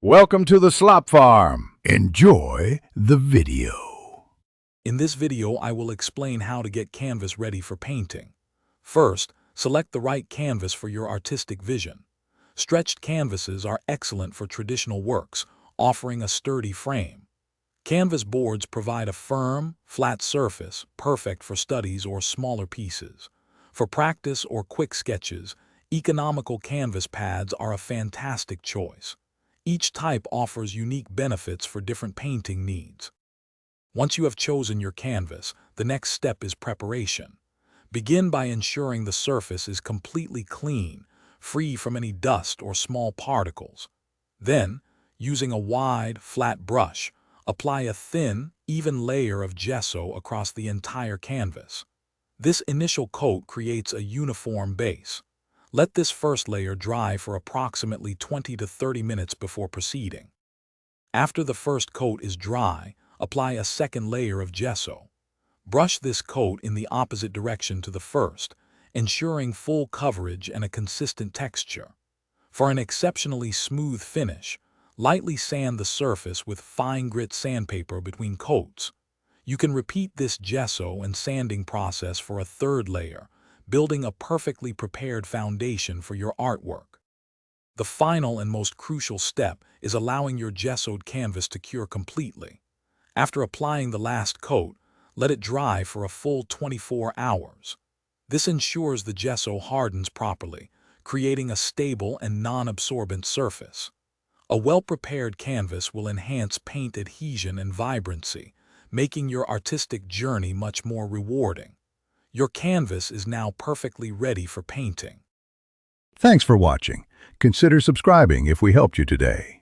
Welcome to the Slop Farm. Enjoy the video. In this video, I will explain how to get canvas ready for painting. First, select the right canvas for your artistic vision. Stretched canvases are excellent for traditional works, offering a sturdy frame. Canvas boards provide a firm, flat surface, perfect for studies or smaller pieces. For practice or quick sketches, economical canvas pads are a fantastic choice. Each type offers unique benefits for different painting needs. Once you have chosen your canvas, the next step is preparation. Begin by ensuring the surface is completely clean, free from any dust or small particles. Then, using a wide, flat brush, apply a thin, even layer of gesso across the entire canvas. This initial coat creates a uniform base. Let this first layer dry for approximately 20 to 30 minutes before proceeding. After the first coat is dry, apply a second layer of gesso. Brush this coat in the opposite direction to the first, ensuring full coverage and a consistent texture. For an exceptionally smooth finish, lightly sand the surface with fine grit sandpaper between coats. You can repeat this gesso and sanding process for a third layer, building a perfectly prepared foundation for your artwork. The final and most crucial step is allowing your gessoed canvas to cure completely. After applying the last coat, let it dry for a full 24 hours. This ensures the gesso hardens properly, creating a stable and non-absorbent surface. A well-prepared canvas will enhance paint adhesion and vibrancy, making your artistic journey much more rewarding. Your canvas is now perfectly ready for painting. Thanks for watching. Consider subscribing if we helped you today.